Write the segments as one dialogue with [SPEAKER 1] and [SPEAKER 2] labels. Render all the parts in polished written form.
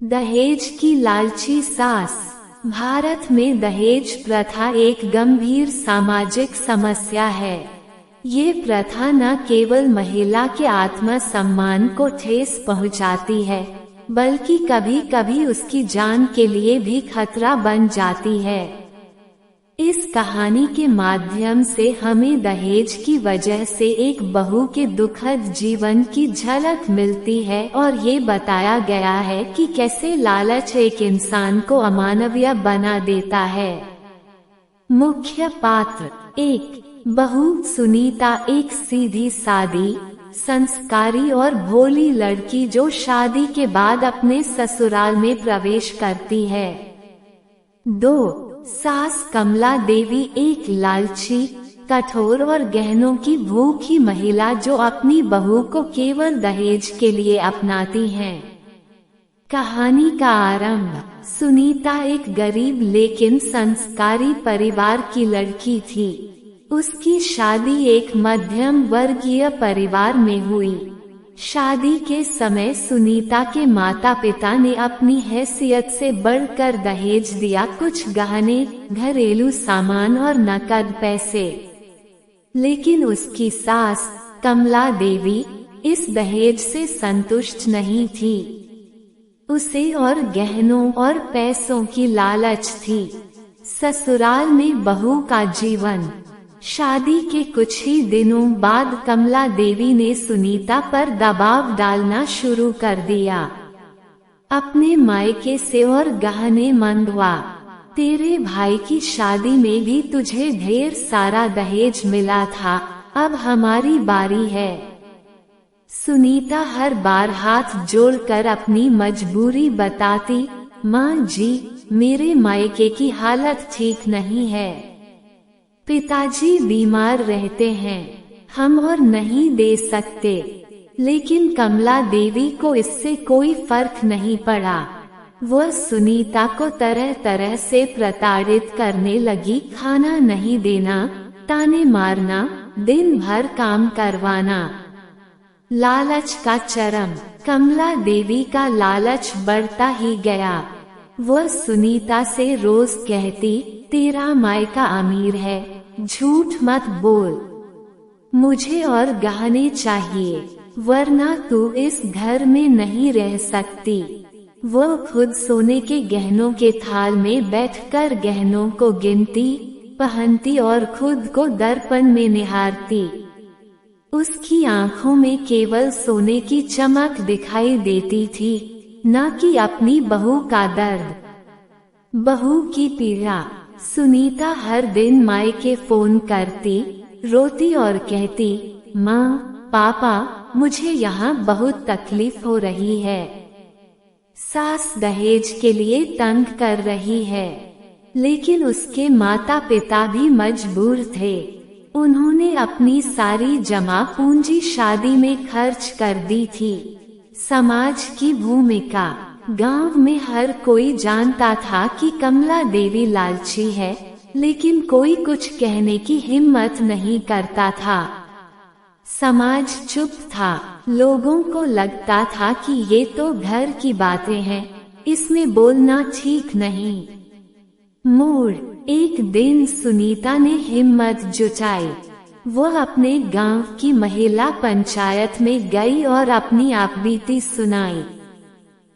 [SPEAKER 1] दहेज की लालची सास। भारत में दहेज प्रथा एक गंभीर सामाजिक समस्या है। ये प्रथा न केवल महिला के आत्मसम्मान को ठेस पहुंचाती है, बल्कि कभी कभी उसकी जान के लिए भी खतरा बन जाती है। इस कहानी के माध्यम से हमें दहेज की वजह से एक बहू के दुखद जीवन की झलक मिलती है और ये बताया गया है कि कैसे लालच एक इंसान को अमानवीय बना देता है। मुख्य पात्र। 1. बहू सुनीता एक सीधी सादी, संस्कारी और भोली लड़की जो शादी के बाद अपने ससुराल में प्रवेश करती है। 2. सास कमला देवी एक लालची, कठोर और गहनों की भूखी महिला जो अपनी बहू को केवल दहेज के लिए अपनाती है। कहानी का आरंभ। सुनीता एक गरीब लेकिन संस्कारी परिवार की लड़की थी। उसकी शादी एक मध्यम वर्गीय परिवार में हुई। शादी के समय सुनीता के माता पिता ने अपनी हैसियत से बढ़कर दहेज दिया, कुछ गहने, घरेलू सामान और नकद पैसे। लेकिन उसकी सास कमला देवी इस दहेज से संतुष्ट नहीं थी। उसे और गहनों और पैसों की लालच थी। ससुराल में बहू का जीवन। शादी के कुछ ही दिनों बाद कमला देवी ने सुनीता पर दबाव डालना शुरू कर दिया। अपने मायके से और गहने मंगवा, तेरे भाई की शादी में भी तुझे ढेर सारा दहेज मिला था, अब हमारी बारी है। सुनीता हर बार हाथ जोड़कर अपनी मजबूरी बताती, माँ जी, मेरे मायके की हालत ठीक नहीं है, पिताजी बीमार रहते हैं, हम और नहीं दे सकते। लेकिन कमला देवी को इससे कोई फर्क नहीं पड़ा। वह सुनीता को तरह तरह से प्रताड़ित करने लगी, खाना नहीं देना, ताने मारना, दिन भर काम करवाना। लालच का चरम। कमला देवी का लालच बढ़ता ही गया। वह सुनीता से रोज कहती, तेरा मायका अमीर है, झूठ मत बोल, मुझे और गहने चाहिए, वरना तू इस घर में नहीं रह सकती। वह खुद सोने के गहनों के थाल में बैठकर गहनों को गिनती, पहनती और खुद को दर्पण में निहारती। उसकी आंखों में केवल सोने की चमक दिखाई देती थी, न कि अपनी बहू का दर्द, बहू की पीड़ा। सुनीता हर दिन मायके फोन करती, रोती और कहती, माँ, पापा, मुझे यहाँ बहुत तकलीफ हो रही है। सास दहेज के लिए तंग कर रही है। लेकिन उसके माता पिता भी मजबूर थे। उन्होंने अपनी सारी जमा पूंजी शादी में खर्च कर दी थी। समाज की भूमिका। गांव में हर कोई जानता था कि कमला देवी लालची है, लेकिन कोई कुछ कहने की हिम्मत नहीं करता था। समाज चुप था। लोगों को लगता था कि ये तो घर की बातें हैं, इसमें बोलना ठीक नहीं। मोड़। एक दिन सुनीता ने हिम्मत जुटाई। वह अपने गांव की महिला पंचायत में गई और अपनी आपबीती सुनाई।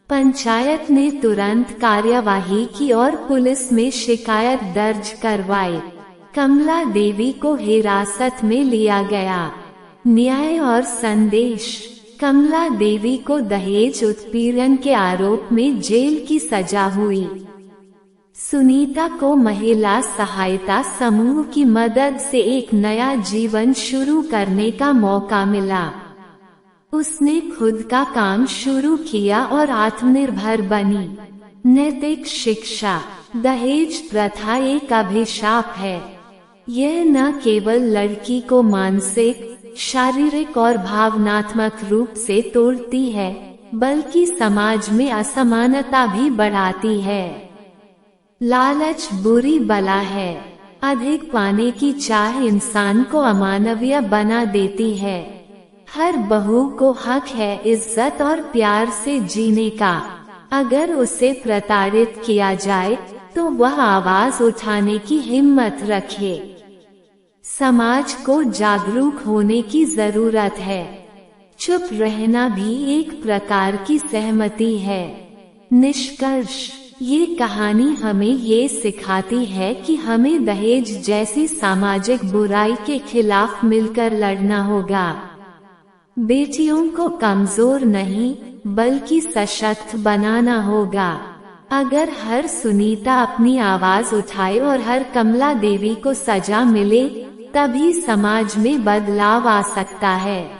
[SPEAKER 1] पंचायत ने तुरंत कार्यवाही की और पुलिस में शिकायत दर्ज करवाई। कमला देवी को हिरासत में लिया गया। न्याय और संदेश। कमला देवी को दहेज उत्पीड़न के आरोप में जेल की सजा हुई। सुनीता को महिला सहायता समूह की मदद से एक नया जीवन शुरू करने का मौका मिला। उसने खुद का काम शुरू किया और आत्मनिर्भर बनी। नैतिक शिक्षा। दहेज प्रथा एक अभिशाप है। यह न केवल लड़की को मानसिक, शारीरिक और भावनात्मक रूप से तोड़ती है, बल्कि समाज में असमानता भी बढ़ाती है। लालच बुरी बला है। अधिक पाने की चाह इंसान को अमानवीय बना देती है। हर बहू को हक है इज्जत और प्यार से जीने का। अगर उसे प्रताड़ित किया जाए तो वह आवाज उठाने की हिम्मत रखे। समाज को जागरूक होने की जरूरत है। चुप रहना भी एक प्रकार की सहमति है। निष्कर्ष, ये कहानी हमें ये सिखाती है कि हमें दहेज जैसी सामाजिक बुराई के खिलाफ मिलकर लड़ना होगा। बेटियों को कमजोर नहीं बल्कि सशक्त बनाना होगा। अगर हर सुनीता अपनी आवाज उठाए और हर कमला देवी को सजा मिले, तभी समाज में बदलाव आ सकता है।